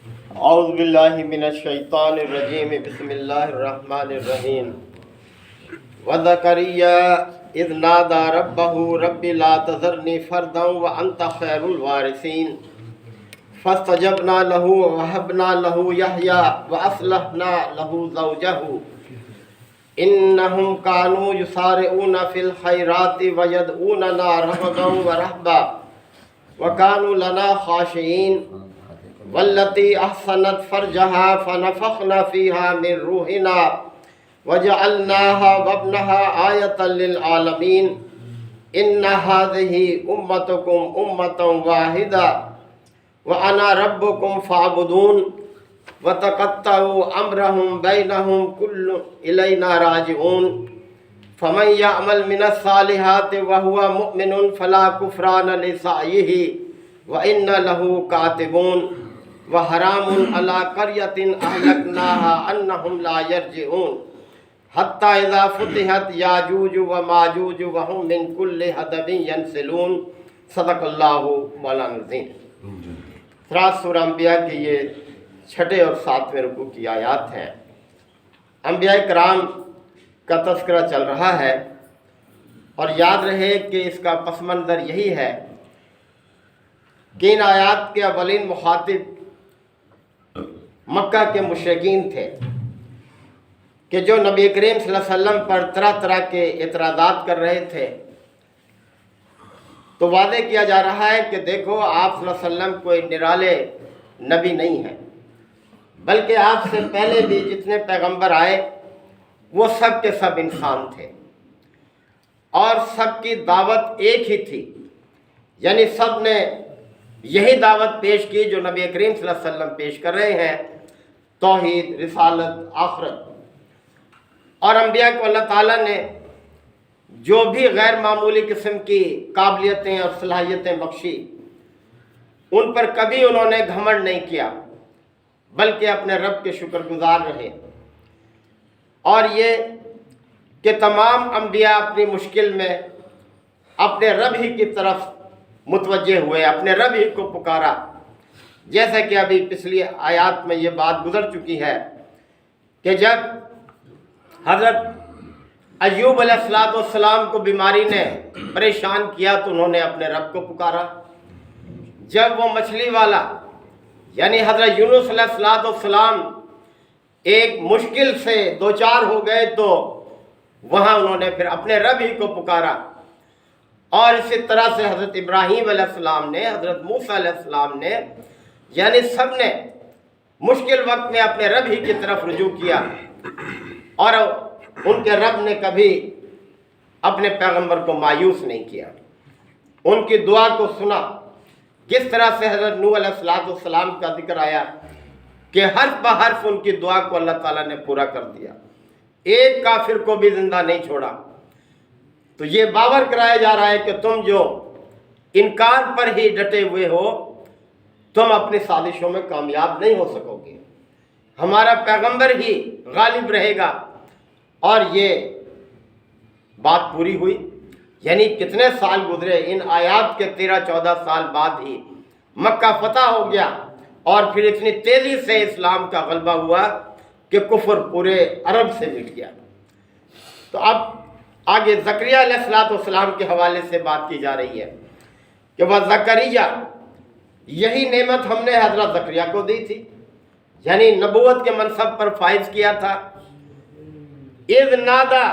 اعوذ باللہ من الشیطان الرجیم بسم اللہ الرحمن الرحیم وزکریا اذ نادى ربه رب لا تذرنی فردا وانت خیر الوارثین فاستجبنا له ووهبنا له يحيى واصلحنا له زوجه انهم كانوا يسارعون في الخيرات ويدعوننا رغبا ورهبا وكانوا لنا خاشعين والتي احصنت فرجها فنفخنا فيها من روحنا وجعلناها وابنها آية للعالمين ان هذه امتكم امة واحدة وانا ربكم فاعبدون وتقطعوا امرهم بينهم كل الينا راجعون فمن يعمل من الصالحات وهو مؤمن فلا كفران لسعيه وإن له كاتبون وحرام على قرية أهلكناها أنهم لا يرجعون حتى إذا فتحت ياجوج وماجوج وهم من كل حدب ينسلون صدق اللہ مولانا العظیم۔ سورہ انبیاء کی یہ چھٹے اور ساتویں رکوع کی آیات ہیں۔ انبیاء کرام کا تذکرہ چل رہا ہے اور یاد رہے کہ اس کا پس منظر یہی ہے کہ ان آیات کے اولین مخاطب مکہ کے مشرکین تھے کہ جو نبی کریم صلی اللہ علیہ وسلم پر طرح طرح کے اعتراضات کر رہے تھے، تو واضح کیا جا رہا ہے کہ دیکھو آپ صلی اللہ علیہ وسلم کوئی نرالے نبی نہیں ہیں، بلکہ آپ سے پہلے بھی جتنے پیغمبر آئے وہ سب کے سب انسان تھے اور سب کی دعوت ایک ہی تھی، یعنی سب نے یہی دعوت پیش کی جو نبی کریم صلی اللہ علیہ وسلم پیش کر رہے ہیں، توحید، رسالت، آخرت۔ اور انبیاء کو اللہ تعالیٰ نے جو بھی غیر معمولی قسم کی قابلیتیں اور صلاحیتیں بخشی، ان پر کبھی انہوں نے گھمنڈ نہیں کیا، بلکہ اپنے رب کے شکر گزار رہے۔ اور یہ کہ تمام انبیاء اپنی مشکل میں اپنے رب ہی کی طرف متوجہ ہوئے، اپنے رب ہی کو پکارا، جیسا کہ ابھی پچھلی آیات میں یہ بات گزر چکی ہے کہ جب حضرت ایوب علیہ السلام کو بیماری نے پریشان کیا تو انہوں نے اپنے رب کو پکارا۔ جب وہ مچھلی والا یعنی حضرت یونس علیہ السلام ایک مشکل سے دوچار ہو گئے تو وہاں انہوں نے پھر اپنے رب ہی کو پکارا۔ اور اسی طرح سے حضرت ابراہیم علیہ السلام نے، حضرت موسیٰ علیہ السلام نے، یعنی سب نے مشکل وقت میں اپنے رب ہی کی طرف رجوع کیا، اور ان کے رب نے کبھی اپنے پیغمبر کو مایوس نہیں کیا، ان کی دعا کو سنا۔ کس طرح سے حضرت نوح علیہ السلام کا ذکر آیا کہ حرف بہ حرف ان کی دعا کو اللہ تعالیٰ نے پورا کر دیا، ایک کافر کو بھی زندہ نہیں چھوڑا۔ تو یہ باور کرایا جا رہا ہے کہ تم جو انکار پر ہی ڈٹے ہوئے ہو، تم اپنی سازشوں میں کامیاب نہیں ہو سکو گے، ہمارا پیغمبر ہی غالب رہے گا۔ اور یہ بات پوری ہوئی، یعنی کتنے سال گزرے، ان آیات کے 13-14 سال بعد ہی مکہ فتح ہو گیا، اور پھر اتنی تیزی سے اسلام کا غلبہ ہوا کہ کفر پورے عرب سے مٹ گیا۔ تو اب آگے زکریا علیہ السلام کے حوالے سے بات کی جا رہی ہے کہ وہ زکریا، یہی نعمت ہم نے حضرت زکریا کو دی تھی، یعنی نبوت کے منصب پر فائز کیا تھا۔ اذ نادا،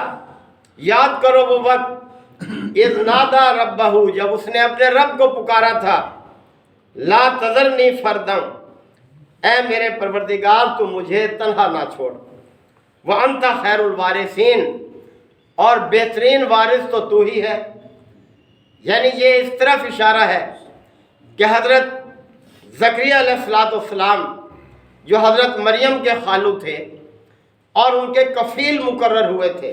یاد کرو وہ وقت، اذ نادا ربہ، جب اس نے اپنے رب کو پکارا تھا، لا تذرنی فردم، اے میرے پروردگار تو مجھے تنہا نہ چھوڑ، وانت خیر الوارثین، اور بہترین وارث تو تو ہی ہے۔ یعنی یہ اس طرف اشارہ ہے کہ حضرت زکریا علیہ السلام جو حضرت مریم کے خالو تھے اور ان کے کفیل مقرر ہوئے تھے،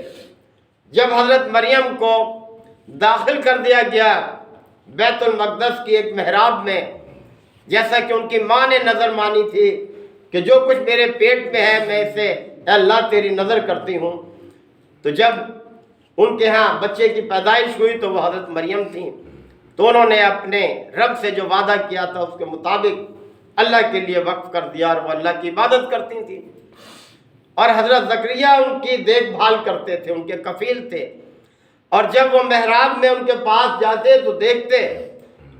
جب حضرت مریم کو داخل کر دیا گیا بیت المقدس کی ایک محراب میں، جیسا کہ ان کی ماں نے نظر مانی تھی کہ جو کچھ میرے پیٹ میں ہے میں اسے اے اللہ تیری نظر کرتی ہوں، تو جب ان کے ہاں بچے کی پیدائش ہوئی تو وہ حضرت مریم تھیں، تو انہوں نے اپنے رب سے جو وعدہ کیا تھا اس کے مطابق اللہ کے لیے وقف کر دیا اور وہ اللہ کی عبادت کرتی تھیں، اور حضرت زکریا ان کی دیکھ بھال کرتے تھے، ان کے کفیل تھے، اور جب وہ محراب میں ان کے پاس جاتے تو دیکھتے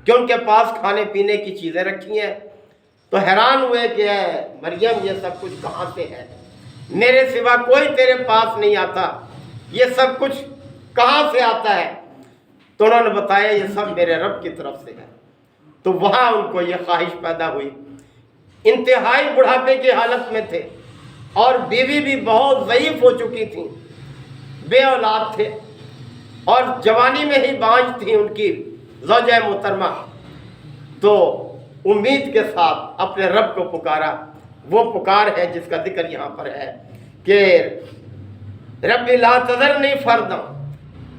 کہ ان کے پاس کھانے پینے کی چیزیں رکھی ہیں، تو حیران ہوئے کہ اے مریم یہ سب کچھ کہاں سے ہے، میرے سوا کوئی تیرے پاس نہیں آتا، یہ سب کچھ کہاں سے آتا ہے؟ تو انہوں نے بتایا یہ سب میرے رب کی طرف سے ہے۔ تو وہاں ان کو یہ خواہش پیدا ہوئی، انتہائی بڑھاپے کی حالت میں تھے، اور بیوی بھی بہت ضعیف ہو چکی تھیں، بے اولاد تھے، اور جوانی میں ہی بانجھ تھیں ان کی زوجہ محترمہ۔ تو امید کے ساتھ اپنے رب کو پکارا، وہ پکار ہے جس کا ذکر یہاں پر ہے کہ رب لا تذرنی فردا،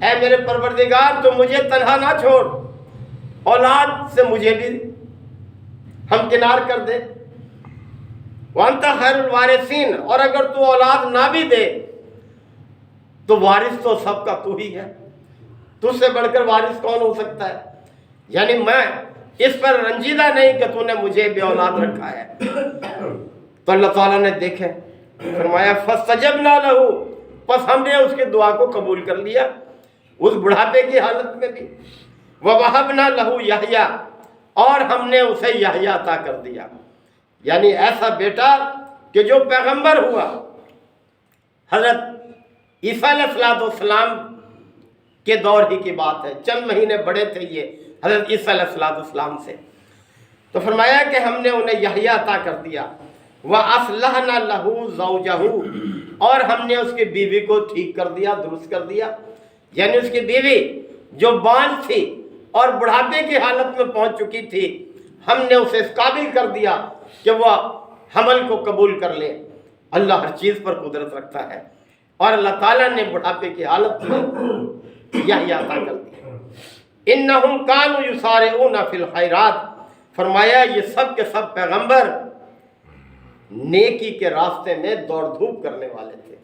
اے میرے پروردگار تو مجھے تنہا نہ چھوڑ، اولاد سے مجھے بھی ہمکنار کر دے، وانت خیر الوارثین، اور اگر تو اولاد نہ بھی دے تو وارث تو سب کا تو ہی ہے، تجھ سے بڑھ کر وارث کون ہو سکتا ہے؟ یعنی میں اس پر رنجیدہ نہیں کہ تو نے مجھے بے اولاد رکھا ہے۔ تو اللہ تعالیٰ نے دیکھے، فرمایا فاستجبنا لہ، پس ہم نے اس کی دعا کو قبول کر لیا اس بڑھاپے کی حالت میں بھی، ووہبنا لہ یحییٰ، اور ہم نے اسے یحییٰ عطا کر دیا، یعنی ایسا بیٹا کہ جو پیغمبر ہوا۔ حضرت عیسیٰ علیہ السلام کے دور ہی کی بات ہے، چند مہینے بڑے تھے یہ حضرت عیسیٰ علیہ السلام سے، تو فرمایا کہ ہم نے انہیں یحییٰ عطا کر دیا، وَأَصْلَحْنَا لَهُ زَوْجَهُ، اور ہم نے اس کی بیوی کو ٹھیک کر دیا، درست کر دیا، یعنی اس کی بیوی جو بانجھ تھی اور بڑھاپے کی حالت میں پہنچ چکی تھی، ہم نے اسے اس قابل کر دیا کہ وہ حمل کو قبول کر لے۔ اللہ ہر چیز پر قدرت رکھتا ہے، اور اللہ تعالیٰ نے بڑھاپے کی حالت میں یحییٰ عطا کر دیا۔ انہم کانوا یسارعون فی الخیرات، فرمایا یہ سب کے سب پیغمبر نیکی کے راستے میں دوڑ دھوپ کرنے والے تھے۔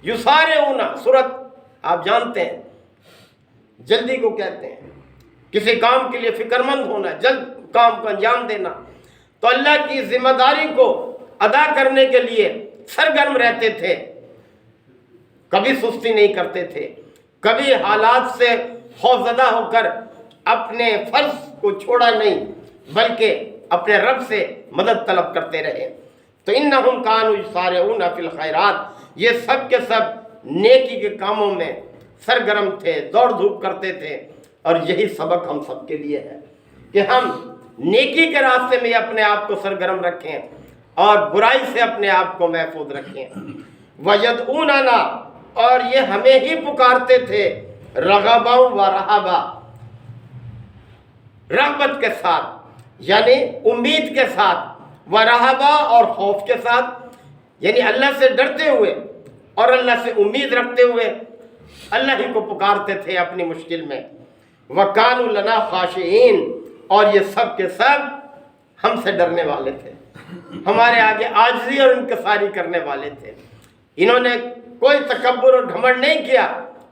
یسارعون، سورت آپ جانتے ہیں جلدی کو کہتے ہیں، کسی کام کے لیے فکر مند ہونا، جلد کام کو انجام دینا، تو اللہ کی ذمہ داری کو ادا کرنے کے لیے سرگرم رہتے تھے، کبھی سستی نہیں کرتے تھے، کبھی حالات سے خوفزدہ ہو کر اپنے فرض کو چھوڑا نہیں، بلکہ اپنے رب سے مدد طلب کرتے رہے۔ تو انہم کانوا یسارعون فی الخیرات، یہ سب کے سب نیکی کے کاموں میں سرگرم تھے، دوڑ دھوپ کرتے تھے، اور یہی سبق ہم سب کے لیے ہے کہ ہم نیکی کے راستے میں اپنے آپ کو سرگرم رکھیں اور برائی سے اپنے آپ کو محفوظ رکھیں۔ وَيَدْعُونَنَا، اور یہ ہمیں ہی پکارتے تھے، رغبا و رہبا، رغبت کے ساتھ یعنی امید کے ساتھ، و رہبا اور خوف کے ساتھ، یعنی اللہ سے ڈرتے ہوئے اور اللہ سے امید رکھتے ہوئے اللہ ہی کو پکارتے تھے اپنی مشکل میں۔ وَكَانُوا لَنَا خَاشِعِينَ، اور یہ سب کے سب ہم سے ڈرنے والے تھے، ہمارے آگے عاجزی اور انکساری کرنے والے تھے۔ انہوں نے کوئی تکبر اور گھمنڈ نہیں کیا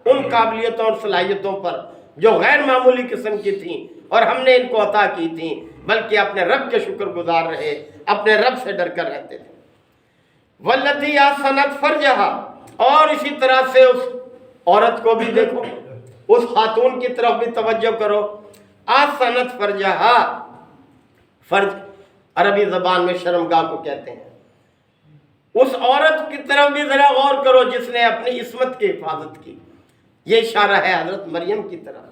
ان قابلیتوں اور صلاحیتوں پر جو غیر معمولی قسم کی تھیں اور ہم نے ان کو عطا کی تھیں، بلکہ اپنے رب کے شکر گزار رہے، اپنے رب سے ڈر کر رہتے تھے۔ وَالَّتِي أَحْسَنَتْ فَرْجَهَا، اور اسی طرح سے اس عورت کو بھی دیکھو، اس خاتون کی طرف بھی توجہ کرو۔ أَحْسَنَتْ فَرْجَهَا، فرج عربی زبان میں شرمگاہ کو کہتے ہیں۔ اس عورت کی طرف بھی ذرا غور کرو جس نے اپنی عصمت کی حفاظت کی، یہ اشارہ ہے حضرت مریم کی طرف۔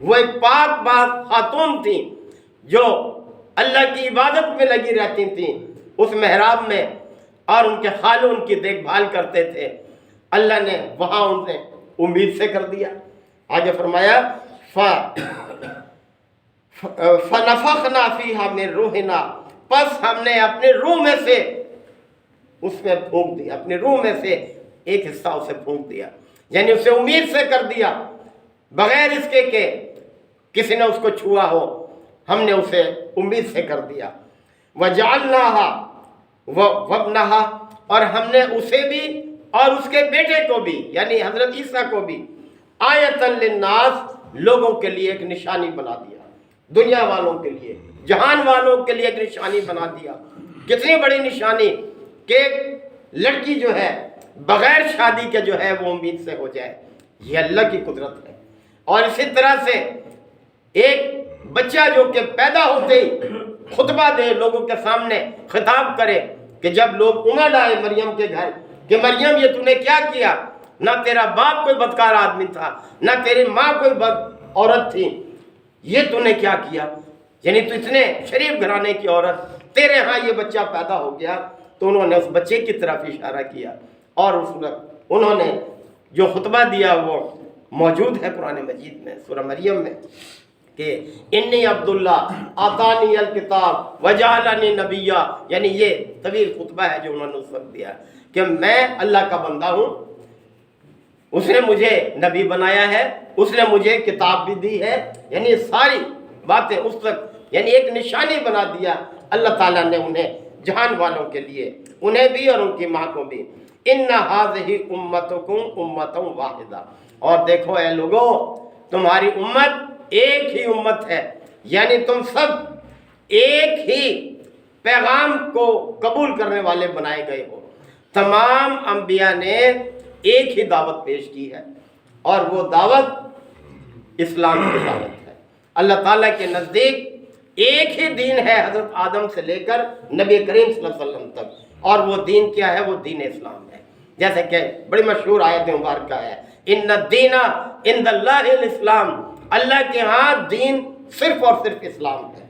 وہ ایک پاک باز خاتون تھیں جو اللہ کی عبادت میں لگی رہتی تھیں اس محراب میں، اور ان کے خالو ان کی دیکھ بھال کرتے تھے۔ اللہ نے وہاں انہیں امید سے کر دیا۔ آگے فرمایا فَنَفَخْنَا فِيهَا مِن رُوحِنَا، پس ہم نے اپنے روح میں سے اس میں پھونک دیا، اپنے روح میں سے ایک حصہ اسے پھونک دیا، یعنی اسے امید سے کر دیا، بغیر اس کے کہ کسی نے اس کو چھوا ہو، ہم نے اسے امید سے کر دیا۔ وَجَعَلْنَاهَا وَابْنَهَا، اور ہم نے اسے بھی اور اس کے بیٹے کو بھی یعنی حضرت عیسیٰ کو بھی آیۃ للناس، لوگوں کے لیے ایک نشانی بنا دیا، دنیا والوں کے لیے جہان والوں کے لیے ایک نشانی بنا دیا. کتنی بڑی نشانی کہ لڑکی جو ہے بغیر شادی کے جو ہے وہ امید سے ہو جائے. یہ اللہ کی قدرت ہے. اور اسی طرح سے ایک بچہ جو کہ پیدا ہوتے ہی خطبہ دے، لوگوں کے سامنے خطاب کرے کہ جب لوگ امڑ آئے مریم کے گھر کہ مریم یہ تو نے کیا کیا، نہ تیرا باپ کوئی بدکار آدمی تھا، نہ تیری ماں کوئی بد عورت تھی، یہ تو نے کیا کیا، یعنی تو اتنے شریف گھرانے کی عورت، تیرے ہاں یہ بچہ پیدا ہو گیا. تو انہوں نے اس بچے کی طرف اشارہ کیا اور اس وقت انہوں نے جو خطبہ دیا وہ موجود ہے قرآن مجید میں سورہ مریم میں کہ انی عبداللہ آتانی الکتاب وجعلنی نبیہ. یعنی یہ طویل خطبہ ہے جو انہوں نے اس وقت دیا کہ میں اللہ کا بندہ ہوں، اس نے مجھے نبی بنایا ہے، اس نے مجھے کتاب بھی دی ہے. یعنی ساری باتیں اس وقت یعنی ایک نشانی بنا دیا اللہ تعالیٰ نے انہیں جہان والوں کے لیے، انہیں بھی اور ان کی ماں کو بھی. ان ھذہ امتکم امۃ واحدہ. اور دیکھو اے لوگوں، تمہاری امت ایک ہی امت ہے، یعنی تم سب ایک ہی پیغام کو قبول کرنے والے بنائے گئے ہو. تمام انبیاء نے ایک ہی دعوت پیش کی ہے اور وہ دعوت اسلام کی دعوت ہے. اللہ تعالیٰ کے نزدیک ایک ہی دین ہے حضرت آدم سے لے کر نبی کریم صلی اللہ علیہ وسلم تک، اور وہ دین کیا ہے؟ وہ دین اسلام ہے. جیسے کہ بڑی مشہور آیت مبارکہ ہے ان الدین عند اللہ الاسلام. اللہ کے ہاں دین صرف اور صرف اسلام ہے.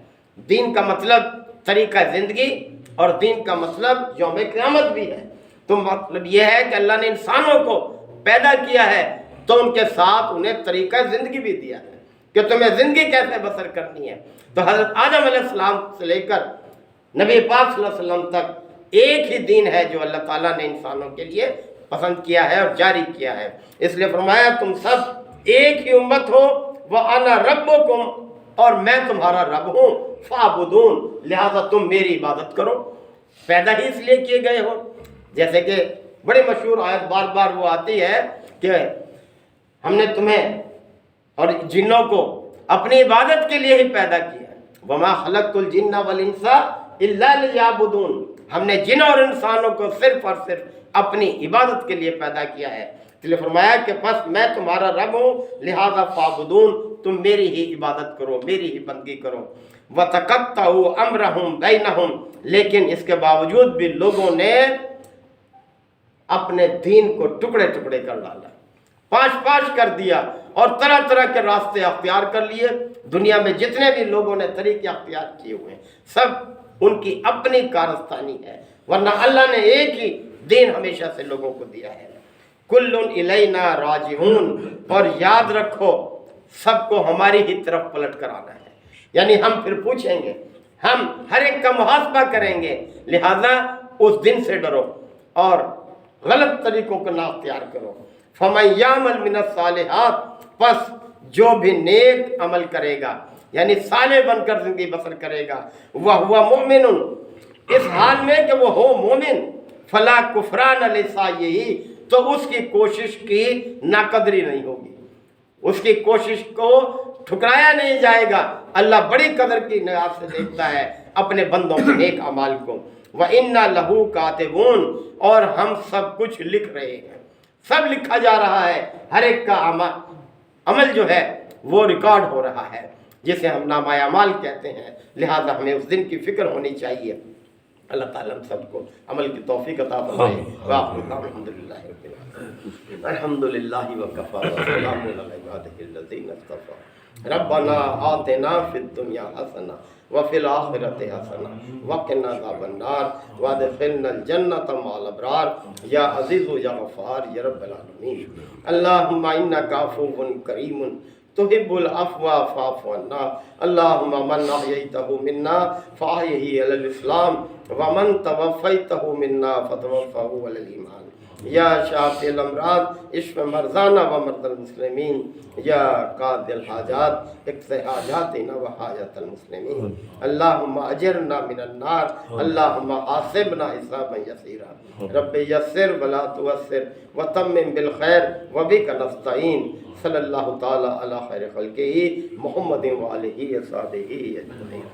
دین کا مطلب طریقہ زندگی اور دین کا مطلب یوم قیامت بھی ہے. تو مطلب یہ ہے کہ اللہ نے انسانوں کو پیدا کیا ہے تو ان کے ساتھ انہیں طریقہ زندگی بھی دیا ہے کہ تمہیں زندگی کیسے بسر کرنی ہے. تو حضرت آدم علیہ السلام سے لے کر نبی پاک صلی اللہ علیہ وسلم تک ایک ہی دین ہے جو اللہ تعالیٰ نے انسانوں کے لیے پسند کیا ہے اور جاری کیا ہے. اس لیے فرمایا تم سب ایک ہی امت ہو، وَأَنَا رَبُّكُمْ، اور میں تمہارا رب ہوں، فَاعْبُدُونِ، لہذا تم میری عبادت کرو. پیدا ہی اس لیے کیے گئے ہو. جیسے کہ بڑی مشہور آیت بار بار وہ آتی ہے کہ ہم نے تمہیں اور جنوں کو اپنی عبادت کے لیے ہی پیدا کیا ہے. وَمَا خَلَقْتُ الْجِنَّ وَالْإِنسَ إِلَّا لِيَعْبُدُونِ. ہم نے جنوں اور انسانوں کو صرف اور صرف اپنی عبادت کے لیے پیدا کیا ہے. اس لیے فرمایا کہ پس میں تمہارا رب ہوں، لہذا فَاعْبُدُونِ، تم میری ہی عبادت کرو، میری ہی بندگی کرو. وَتَقَطَّعُوا أَمْرَهُمْ بَيْنَهُمْ، لیکن اس کے باوجود بھی لوگوں نے اپنے دین کو ٹکڑے ٹکڑے کر ڈالا، پاش پاش کر دیا اور طرح طرح کے راستے اختیار کر لیے. دنیا میں جتنے بھی لوگوں نے طریقے اختیار کیے ہوئے ہیں سب ان کی اپنی کارستانی ہے، ورنہ اللہ نے ایک ہی دین ہمیشہ سے لوگوں کو دیا ہے. کل الینا راجعون، اور یاد رکھو سب کو ہماری ہی طرف پلٹ کر آنا ہے. یعنی ہم پھر پوچھیں گے، ہم ہر ایک کا محاسبہ کریں گے. لہذا اس دن سے ڈرو اور غلط طریقوں کو نہ اختیار کرو. فَمَن يَعْمَلْ مِنَ الصَّالِحَاتِ، پس جو بھی نیک عمل کرے گا یعنی صالح بن کر زندگی بسر کرے گا، وَهُوَ مُؤْمِنٌ، اس حال میں کہ وہ ہو مومن، فَلَا كُفْرَانَ لِسَعْيِهِ، تو اس کی کوشش کی ناقدری نہیں ہوگی، اس کی کوشش کو ٹھکرایا نہیں جائے گا. اللہ بڑی قدر کی نگاہ سے دیکھتا ہے اپنے بندوں کے نیک اعمال کو. وَإِنَّا لَهُ كَاتِبُونَ، اور ہم سب کچھ لکھ رہے ہیں، سب لکھا جا رہا ہے. ہر ایک کا عمل جو ہے وہ ریکارڈ ہو رہا ہے جسے ہم نامہ اعمال کہتے ہیں. لہذا ہمیں اس دن کی فکر ہونی چاہیے. اللہ تعالیٰ ہم سب کو عمل کی توفیق عطا فرمائے. الحمدللہ رب العالمین، الحمدللہ وکفی وسلام علی عبادہ الذین اصطفی. ربنا آتنا فی الدنیا حسنہ وفی الآخرۃ حسنہ وقنا عذاب النار وادخلنا الجنۃ مع الابرار یا عزیز یا غفار یا رب العالمین. اللہم انک عفو کریم تحب العفو فاعف عنا. اللہم من احییتہ منا فاحیہ علی الاسلام ومن توفیتہ منا فتوفہ علی الایمان. یا شافی الامراض اشف مرضانا و مرضى المسلمین یا قاضی الحاجات اقض حاجاتنا و حاجات المسلمین اللہم اجرنا من النار اللہم حاسبنا حسابا یسیرا رب یسر ولا توسر وتمم بالخیر وبک نستعین صلی اللہ تعالی علی خیر خلقہ محمد و آلہ و صحبہ اجمعین.